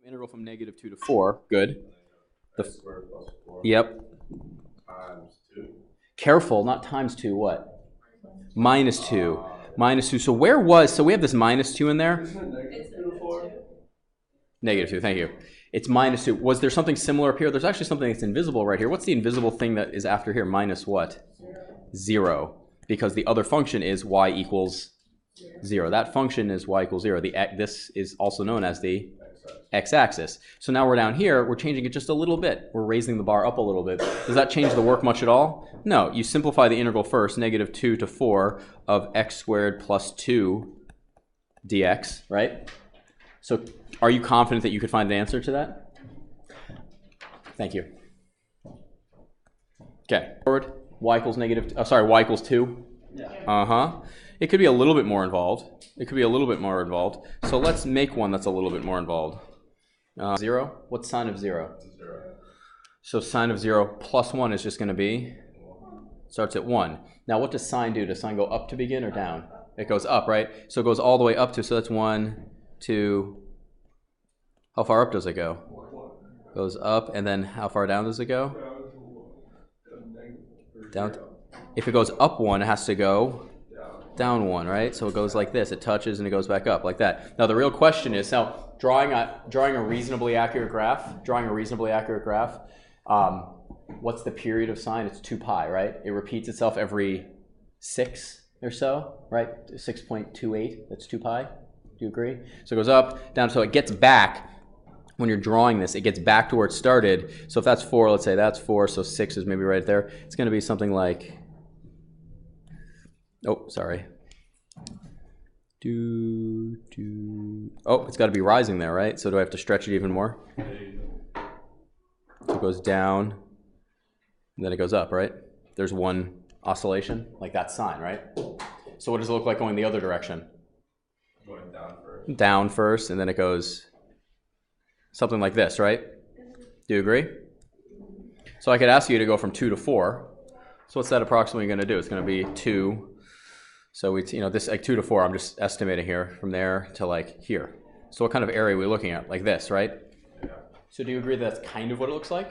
Integral from -2 to 4. Good. X squared plus 4. Yep. Times 2. Careful, not times 2. What? -2. -2. So where was? So we have this -2 in there. Isn't it -2 to 4? -2. Thank you. It's -2. Was there something similar up here? There's actually something that's invisible right here. What's the invisible thing that is after here? Minus what? 0. Because the other function is y equals 0. That function is y equals 0. This is also known as the x-axis. So now we're down here. We're changing it just a little bit. We're raising the bar up a little bit. Does that change the work much at all? No. You simplify the integral first, -2 to 4 of x squared plus 2 dx, right? So are you confident that you could find an answer to that? Thank you. Okay. Forward. Y equals y equals 2. Yeah. It could be a little bit more involved. So let's make one that's a little bit more involved. 0? What's sine of 0? 0. So sine of 0 plus 1 is just going to be, starts at 1. Now what does sine do? Does sine go up to begin or down? It goes up, right? So it goes all the way up to, so that's 1, 2, how far up does it go? Goes up, and then how far down does it go? Down. If it goes up 1, it has to go down 1, right? So it goes like this. It touches and it goes back up like that. Now the real question is, now drawing a reasonably accurate graph, what's the period of sine? It's 2 pi, right? It repeats itself every 6 or so, right? 6.28, that's 2 pi. Do you agree? So it goes up, down, so it gets back. When you're drawing this, it gets back to where it started. So if that's 4, let's say that's 4, so 6 is maybe right there. It's going to be something like, oh, sorry. Oh, it's got to be rising there, right? So do I have to stretch it even more? So it goes down, and then it goes up, right? There's one oscillation, like that sine, right? So what does it look like going the other direction? Going down first. Down first, and then it goes something like this, right? Do you agree? So I could ask you to go from 2 to 4. So what's that approximately going to do? It's going to be 2. So it's, this like 2 to 4, I'm just estimating here from there to like here. So what kind of area are we looking at? Like this, right? Yeah. So do you agree that's kind of what it looks like?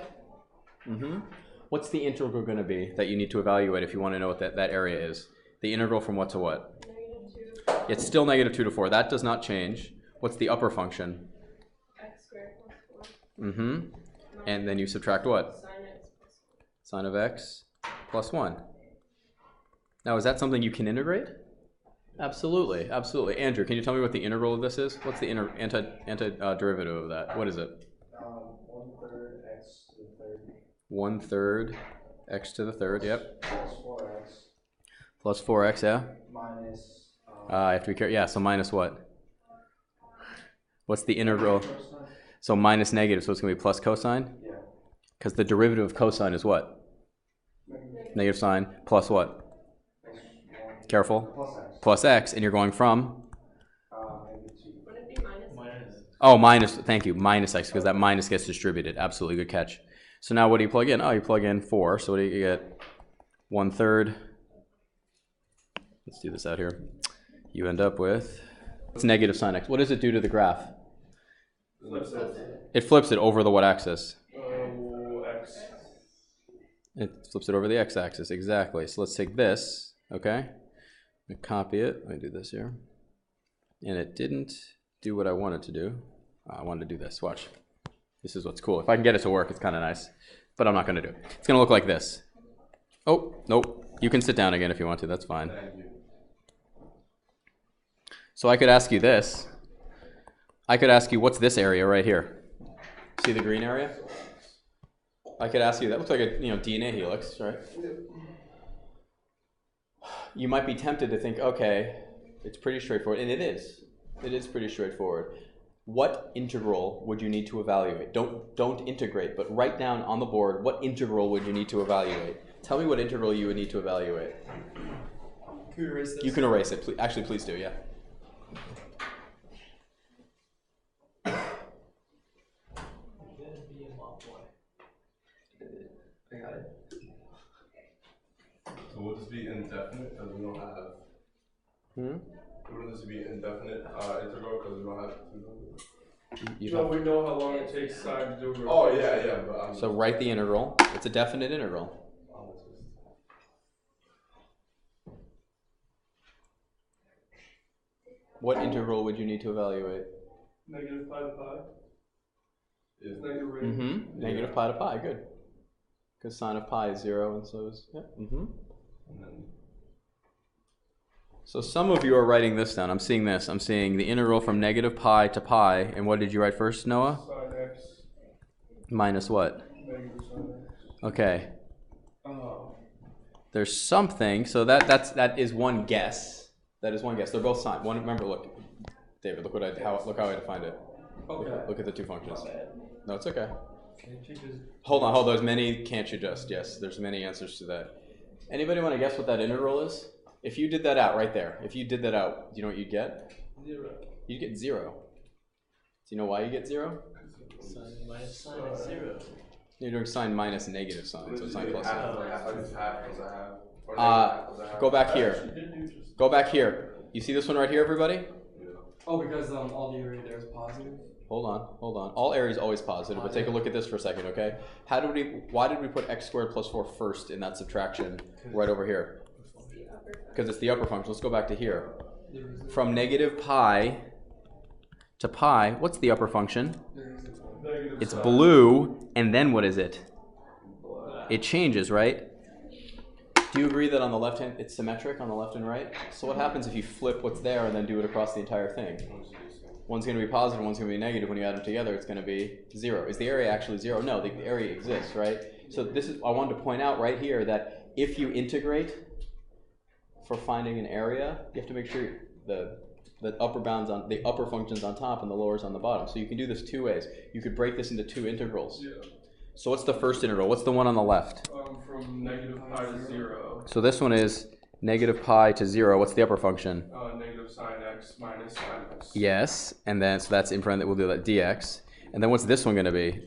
What's the integral going to be that you need to evaluate if you want to know what that area is? The integral from what to what? -2. It's still -2 to 4. That does not change. What's the upper function? X squared plus 4. And then you subtract what? Sine x plus 1. Sine of x plus 1. Now, is that something you can integrate? Absolutely, absolutely. Andrew, can you tell me what the integral of this is? What's the derivative of that? What is it? 1/3 x to the third. 1/3 x to the third, yep. Plus 4x. Plus 4x, yeah? Minus. I have to be careful. Yeah, so minus what? What's the integral? Cosine. So minus negative, so it's going to be plus cosine? Yeah. Because the derivative of cosine is what? Negative sine plus what? Careful. Plus x, and you're going from? Would it be minus? Oh, minus, thank you, minus x, because that minus gets distributed. Absolutely, good catch. So now what do you plug in? Oh, you plug in 4, so what do you get? 1/3. Let's do this out here. You end up with, what's negative sine x? What does it do to the graph? It flips it over the what axis? X. It flips it over the x-axis, exactly. So let's take this, okay? I'm gonna copy it. Let me do this here. And it didn't do what I wanted to do. I wanted to do this. Watch. This is what's cool. If I can get it to work, it's kind of nice. But I'm not going to do it. It's going to look like this. Oh, nope. You can sit down again if you want to. That's fine. Thank you. So I could ask you this. I could ask you, what's this area right here? See the green area? I could ask you, that looks like a DNA helix, right? You might be tempted to think, okay, it's pretty straightforward, and it is. It is pretty straightforward. What integral would you need to evaluate? Don't integrate, but write down on the board what integral would you need to evaluate. Tell me what integral you would need to evaluate. Can we erase this? You can erase it. Actually, please do, yeah. I got it. So would this be indefinite because we don't have? Wouldn't this be indefinite integral because we don't have 2 numbers? No, we know how long it takes sine to do a Oh, rotation. yeah, but So write the integral. It's a definite integral. What integral would you need to evaluate? Negative pi to pi. Is negative rate. Mm-hmm. Negative pi to pi, good. Because sine of pi is 0, and so is, yeah. Mm-hmm. So some of you are writing this down. I'm seeing this. I'm seeing the integral from negative pi to pi. And what did you write first, Noah? Sine x Minus what? negative sine x. Okay. Oh. There's something. So that is one guess. That is one guess. They're both sine. One. Remember, look, David. Look how I defined it. Okay. Look at the two functions. No, it's okay. Can't you just... Hold on. There's many. Can't you just? Yes. There's many answers to that. Anybody want to guess what that integral is? If you did that out right there, if you did that out, do you know what you'd get? 0. You'd get 0. Do you know why you get 0? Sine minus sine is 0. You're doing sine minus negative sine, so sine plus sine. half. Go back here. Go back here. You see this one right here, everybody? Oh, because all the area there is positive? Hold on. All area is always positive, but take a look at this for a second, okay? Why did we put x squared plus 4 first in that subtraction right over here? Because it's the upper function. Let's go back to here. From negative pi to pi, what's the upper function? Negative It's sine. blue, and then what is it? It changes, right? Do you agree that on the left hand, it's symmetric on the left and right? So what happens if you flip what's there and then do it across the entire thing? One's going to be positive, one's going to be negative. When you add them together, it's going to be 0. Is the area actually 0? No, the area exists, right? So I wanted to point out right here that if you integrate for finding an area, you have to make sure the upper bounds on the upper functions on top and the lowers on the bottom. So you can do this two ways. You could break this into two integrals. Yeah. So what's the first integral? What's the one on the left? From negative pi to 0. So this one is negative pi to 0. What's the upper function? Negative sine x minus sine x. Yes, and then so that's in front. We'll do that dx. And then what's this one going to be?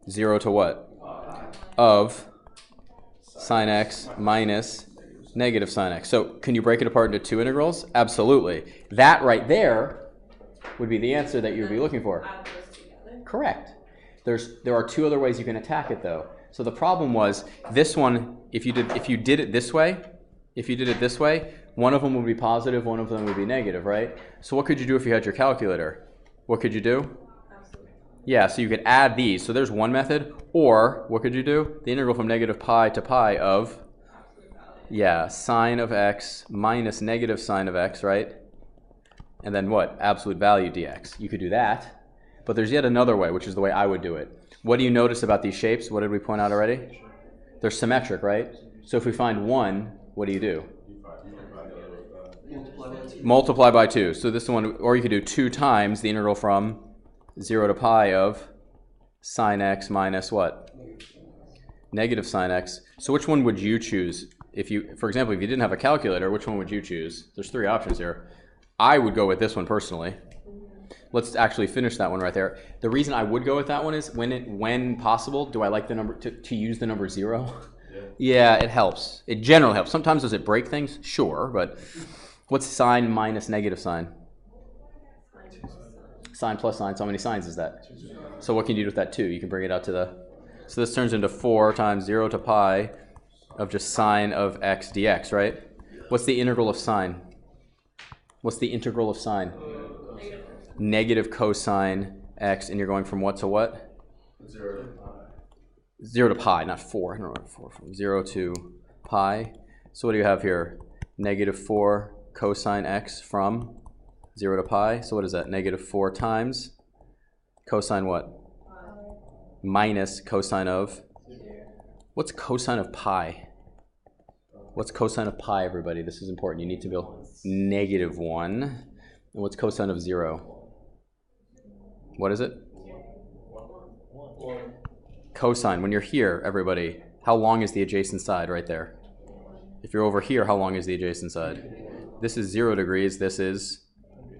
0 to what? Of sine x minus negative sine x. So can you break it apart into two integrals? Absolutely. That right there would be the answer that you would be looking for. Add those together. Correct. There are two other ways you can attack it though. So the problem was this one, if you did it this way, one of them would be positive, one of them would be negative, right? So what could you do if you had your calculator? What could you do? Absolutely. Yeah, so you could add these. So there's one method. Or what could you do? The integral from negative pi to pi of, yeah, sine of x minus negative sine of x, right? And then what? Absolute value dx. You could do that. But there's yet another way, which is the way I would do it. What do you notice about these shapes? What did we point out already? They're symmetric, right? So if we find one, what do you do? Multiply by 2. So this one, or you could do 2 times the integral from 0 to pi of sine x minus what? Negative sine x. So which one would you choose? If you, for example, if you didn't have a calculator, which one would you choose? There's 3 options here. I would go with this one personally. Let's actually finish that one right there. The reason I would go with that one is when possible, do I like the number to use the number 0? Yeah, it helps. It generally helps. Sometimes does it break things? Sure, but what's sine minus negative sine? Sine plus sine. So how many sines is that? So what can you do with that 2? You can bring it out to the... So this turns into 4 times 0 to pi of just sine of x dx, right? What's the integral of sine? What's the integral of sine? Negative cosine x, and you're going from what to what? 0 to pi. 0 to pi, not 4. I don't know 4 from 0 to pi. So what do you have here? Negative 4 cosine x from 0 to pi. So what is that? Negative 4 times cosine what? Minus cosine of? What's cosine of pi? What's cosine of pi, everybody? This is important. You need to build negative 1. And what's cosine of 0? What is it? 1. Cosine. When you're here, everybody, how long is the adjacent side right there? If you're over here, how long is the adjacent side? This is 0 degrees. This is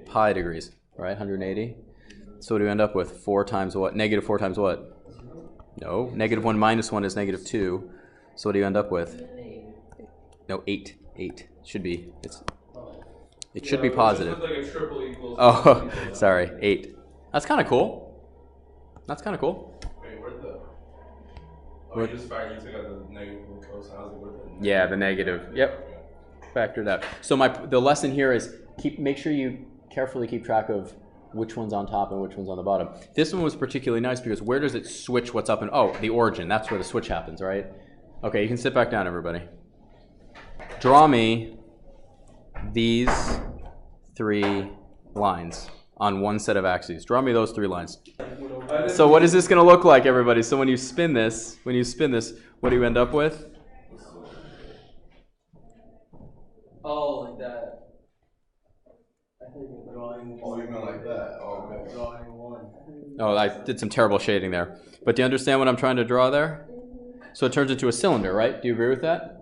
pi degrees, right? 180. So what do you end up with? 4 times what? Negative 4 times what? No. Negative 1 minus 1 is negative 2. So what do you end up with? No, 8. 8. Should be. It should be positive. Like a triple equals. Oh, sorry. 8. That's kind of cool. That's kind of cool. Wait, where'd the... Oh, Where- you just fact you took out the negative and cosine. I was like, where'd the... Yeah, the negative. Yep. Factored out. So the lesson here is make sure you carefully keep track of which one's on top and which one's on the bottom. This one was particularly nice because where does it switch what's up and the origin. That's where the switch happens, right? Okay, you can sit back down, everybody. Draw me these 3 lines on one set of axes. Draw me those 3 lines. So what is this going to look like, everybody? So when you spin this, what do you end up with? Oh, like that. I think you're drawing. Oh, you meant like that? Oh, okay. Drawing 1. Oh, I did some terrible shading there. But do you understand what I'm trying to draw there? So it turns into a cylinder, right? Do you agree with that?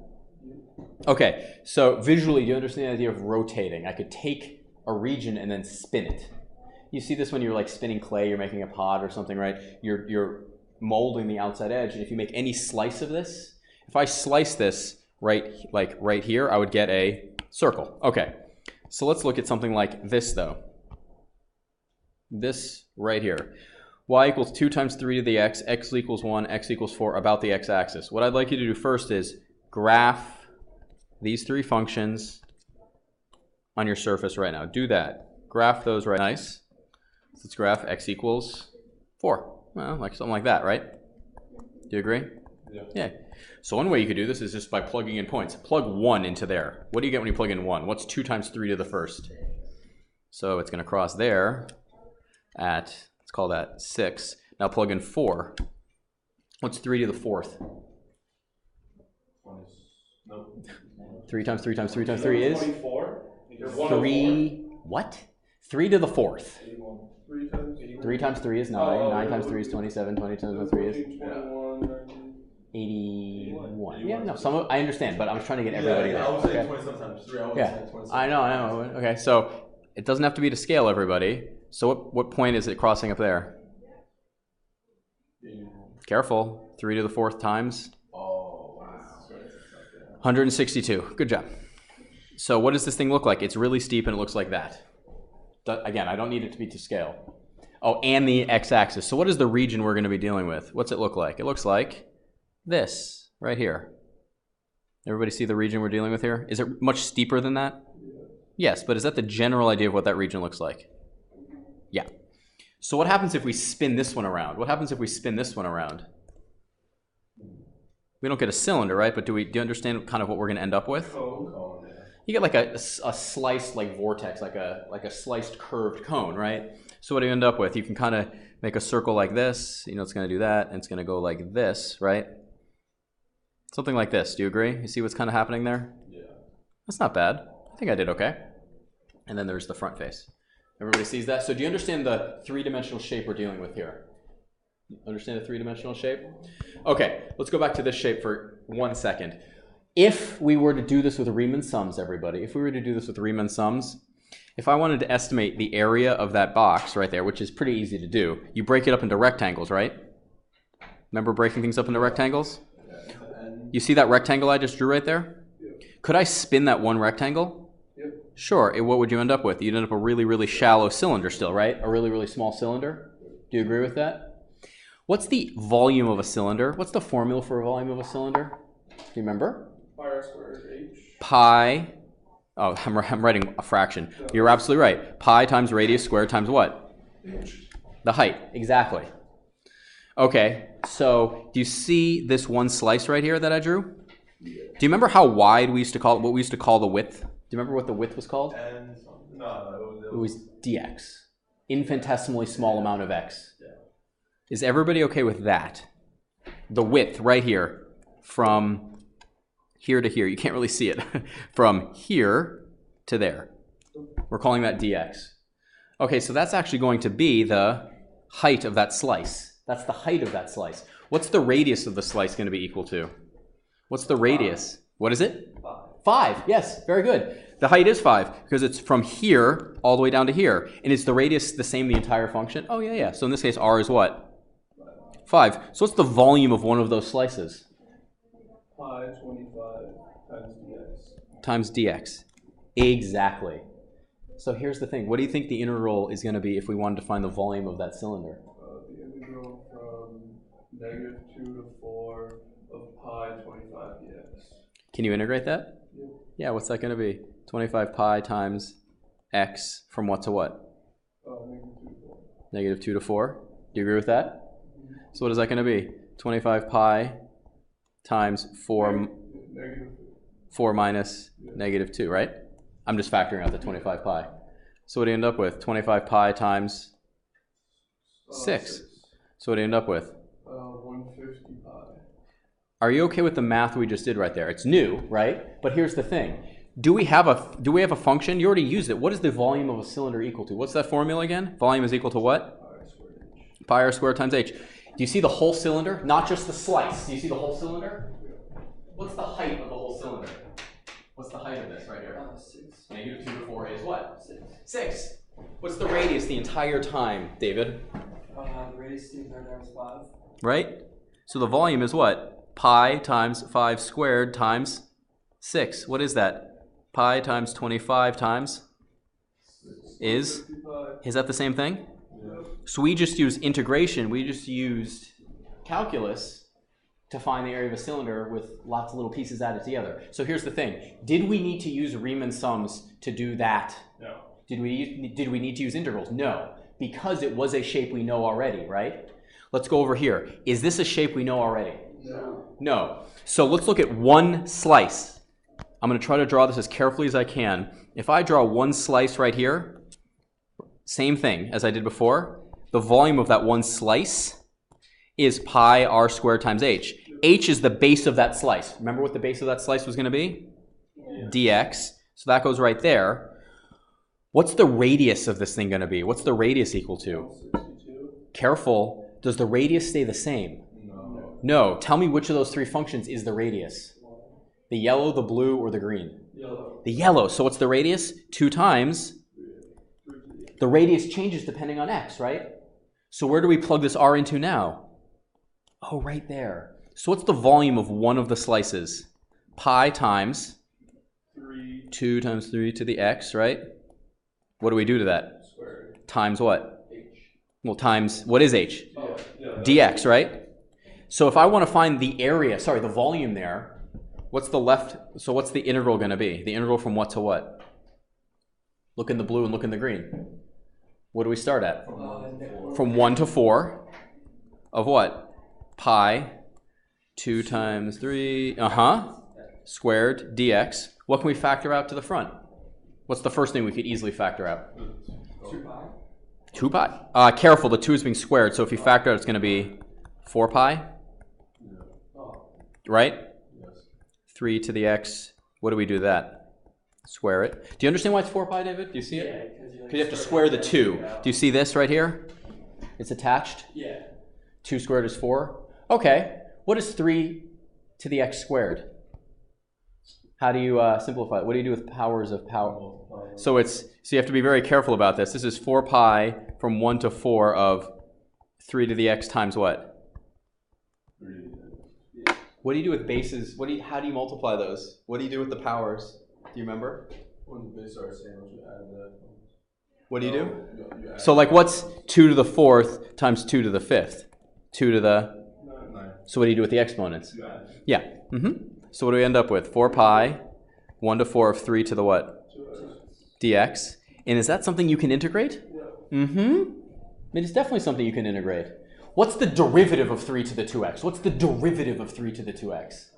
Okay, so visually, do you understand the idea of rotating? I could take a region and then spin it. You see this when you're like spinning clay, you're making a pot or something, right? You're molding the outside edge, and if you make any slice of this, if I slice this right here, I would get a circle. Okay, so let's look at something like this though. This right here. Y equals 2 times 3 to the x equals 1, x equals 4 about the x-axis. What I'd like you to do first is graph these 3 functions on your surface right now. Do that. Graph those right. Nice. Let's graph x equals 4. Well, like something like that, right? Do you agree? Yeah. So one way you could do this is just by plugging in points. Plug 1 into there. What do you get when you plug in 1? What's 2 times 3 to the first? So it's going to cross there at, let's call that 6. Now plug in 4. What's 3 to the 4th? Nope. 3 times 3 times 3 times 3 is? 24? 3, what? 3 to the 4th. 3 times 3 times 3 is 9. 9 times 3 is 27. 20 times 3 is 21, 19. 81. Yeah, no, I understand, but I was trying to get everybody Yeah, there. I was saying Okay? 27 times 3. I was Yeah, saying 27. I know. Okay, so it doesn't have to be to scale, everybody. So what point is it crossing up there? Careful. 3 to the 4th times? Oh, wow. 162. Good job. So what does this thing look like? It's really steep and it looks like that. Again, I don't need it to be to scale. Oh, and the x-axis. So what is the region we're going to be dealing with? What's it look like? It looks like this right here. Everybody see the region we're dealing with here? Is it much steeper than that? Yes, but is that the general idea of what that region looks like? Yeah. So what happens if we spin this one around? What happens if we spin this one around? We don't get a cylinder, right? But do you understand kind of what we're going to end up with? You get like a sliced like vortex, like a sliced curved cone, right? So what do you end up with? You can kind of make a circle like this. You know, it's going to do that, and it's going to go like this, right? Something like this. Do you agree? You see what's kind of happening there? Yeah. That's not bad. I think I did okay. And then there's the front face. Everybody sees that? So do you understand the 3-dimensional shape we're dealing with here? Understand the 3-dimensional shape? Okay, let's go back to this shape for 1 second. If we were to do this with Riemann Sums, everybody, if we were to do this with Riemann Sums, if I wanted to estimate the area of that box right there, which is pretty easy to do, you break it up into rectangles, right? Remember breaking things up into rectangles? You see that rectangle I just drew right there? Could I spin that one rectangle? Sure. What would you end up with? You'd end up a really, really shallow cylinder still, right? A really, really small cylinder. Do you agree with that? What's the volume of a cylinder? What's the formula for a volume of a cylinder? Do you remember? Pi r squared h. Pi. Oh, I'm writing a fraction. You're absolutely right. Pi times radius squared times what? The height. Exactly. Okay. So do you see this one slice right here that I drew? Do you remember how wide we used to call it? What we used to call the width? Do you remember what the width was called? It was dx. Infinitesimally small amount of x. Is everybody okay with that? The width right here from here to here. You can't really see it. From here to there. We're calling that dx. Okay, so that's actually going to be the height of that slice. That's the height of that slice. What's the radius of the slice going to be equal to? What's the radius? What is it? 5. Yes, very good. The height is 5 because it's from here all the way down to here. And is the radius the same the entire function? Oh, yeah. So in this case, r is what? 5. So what's the volume of one of those slices? Pi 25 times dx. Times dx. Exactly. So here's the thing. What do you think the integral is going to be if we wanted to find the volume of that cylinder? The integral negative 2 to 4 of pi 25 dx. Can you integrate that? Yep. Yeah, what's that going to be? 25 pi times x from what to what? Negative 2 to 4. Negative 2 to 4. Do you agree with that? So what is that going to be? 25 pi times 4, Negative 4 minus negative 2, right? I'm just factoring out the 25 pi. So what do you end up with? 25 pi times 6. So what do you end up with? 150 pi. Are you okay with the math we just did right there? It's new, right? But here's the thing. Do we have a function? You already used it. What is the volume of a cylinder equal to? What's that formula again? Volume is equal to what? Pi r squared times h. Do you see the whole cylinder? Not just the slice. Do you see the whole cylinder? What's the height of the whole cylinder? What's the height of this right here? 6. Negative 2 to 4 is what? 6. What's the radius the entire time, David? The radius is 5. Right? So the volume is what? Pi times 5 squared times 6. What is that? Pi times 25 times is that the same thing? So we just used integration. We just used calculus to find the area of a cylinder with lots of little pieces added together. So here's the thing. Did we need to use Riemann sums to do that? No. Did we need to use integrals? No, because it was a shape we know already, right? Let's go over here. Is this a shape we know already? No. No. So let's look at one slice. I'm going to try to draw this as carefully as I can. If I draw one slice right here, same thing as I did before. The volume of that one slice is pi r squared times h. H is the base of that slice. Remember what the base of that slice was going to be? Dx. So that goes right there. What's the radius of this thing going to be? What's the radius equal to? 62. Careful. Does the radius stay the same? No. No. Tell me which of those three functions is the radius. The yellow, the blue, or the green? Yellow. The yellow. So what's the radius? 2 times. The radius changes depending on x, right? So where do we plug this r into now? Oh, right there. So what's the volume of one of the slices? Pi times 3 2 times 3 to the x, right? What do we do to that? squared. Times what? H. Well, times, what is h? Yeah. Dx, right? So if I want to find the area, sorry, the volume there, what's the left, so what's the integral going to be? The integral from what to what? Look in the blue and look in the green. What do we start at? From 1 to 4 of what? Pi 2 times 3, squared dx. What can we factor out to the front? What's the first thing we could easily factor out? 2 pi? 2 pi? Careful, the 2 is being squared, so if you factor out, it's going to be 4 pi, right? 3 to the x. What do we do to that? Square it. Do you understand why it's 4 pi, David? Do you see it? Because you have to square the 2. Do you see this right here? It's attached. Yeah. 2 squared is 4. Okay. What is 3 to the x squared? How do you simplify it? What do you do with powers of power? So you have to be very careful about this. This is 4 pi from 1 to 4 of 3 to the x times what? What do you do with bases? How do you multiply those? What do you do with the powers? Do you remember? When the base are the same, you add that. What do you do? You add So like what's 2 to the 4th times 2 to the 5th? 2 to the... 9. So what do you do with the exponents? You add. Yeah. So what do we end up with? 4 pi, 1 to 4 of 3 to the what? Dx. And is that something you can integrate? It is definitely something you can integrate. What's the derivative of 3 to the 2x? What's the derivative of 3 to the 2x?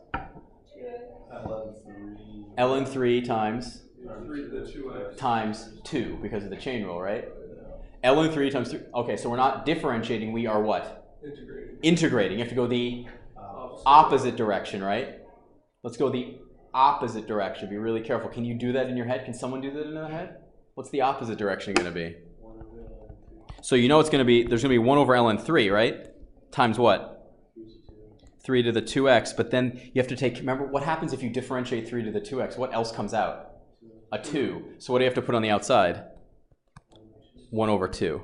ln 3 times 3 to the 2x. times 2 because of the chain rule, right? ln 3 times 3. Okay, so we're not differentiating. We are what? Integrated. Integrating. You have to go the opposite direction, right? Let's go the opposite direction. Be really careful. Can you do that in your head? Can someone do that in their head? What's the opposite direction going to be? So you know it's going to be, there's going to be 1 over ln 3, right? Times what? 3 to the 2x, but then you have to take, remember, what happens if you differentiate 3 to the 2x? What else comes out? A 2. So what do you have to put on the outside? 1 over 2.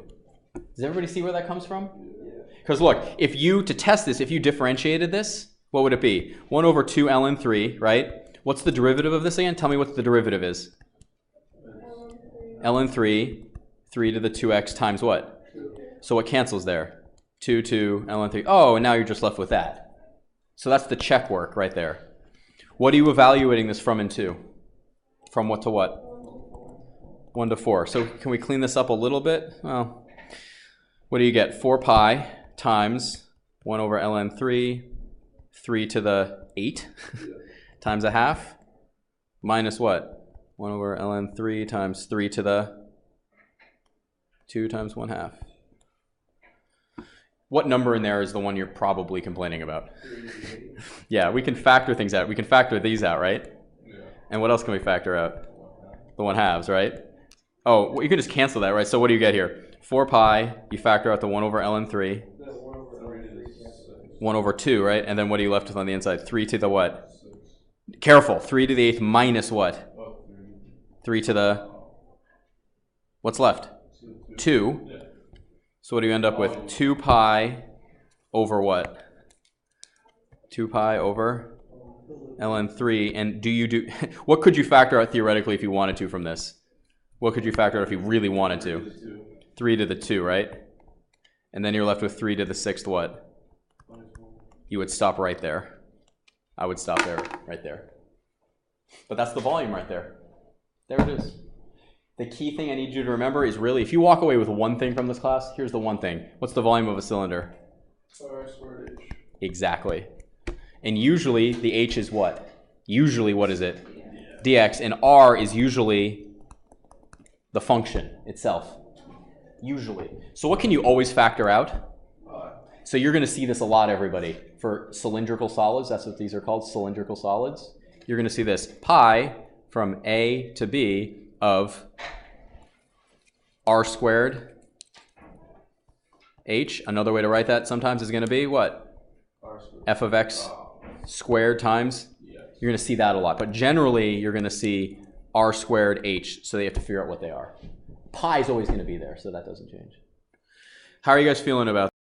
Does everybody see where that comes from? Because look, to test this, if you differentiated this, what would it be? 1 over 2 ln 3, right? What's the derivative of this again? Tell me what the derivative is. ln 3, 3 to the 2x times what? So what cancels there? 2 to ln 3. Oh, and now you're just left with that. So that's the check work right there. What are you evaluating this from in 2? From what to what? 1 to 4. So can we clean this up a little bit? Well, what do you get? 4 pi times 1 over ln 3, 3 to the 8 times a half, minus what? 1 over ln 3 times 3 to the 2 times 1/2. What number in there is the one you're probably complaining about? Yeah, we can factor things out. We can factor these out, right? Yeah. And what else can we factor out? The 1/2, right? Oh, well, you can just cancel that, right? So what do you get here? 4 pi, you factor out the 1 over ln 3. 1 over 2, right? And then what are you left with on the inside? 3 to the what? Careful. 3 to the 8th minus what? 3 to the... What's left? 2. So what do you end up with? 2 pi over what? 2 pi over ln 3. And do you do... What could you factor out theoretically if you wanted to from this? What could you factor out if you really wanted to? 3 to the 2, right? And then you're left with 3 to the 6th what? You would stop right there. I would stop there, right there. But that's the volume right there. There it is. The key thing I need you to remember is really, if you walk away with one thing from this class, here's the one thing. What's the volume of a cylinder? R squared H. Exactly. And usually the H is what? Usually what is it? Dx. And R is usually the function itself. Usually. So what can you always factor out? So you're going to see this a lot, everybody. For cylindrical solids, that's what these are called, cylindrical solids. You're going to see this pi from A to B of R squared H. Another way to write that sometimes is going to be what? F of x squared times. You're going to see that a lot. But generally, you're going to see R squared H. So they have to figure out what they are. Pi is always going to be there, so that doesn't change. How are you guys feeling about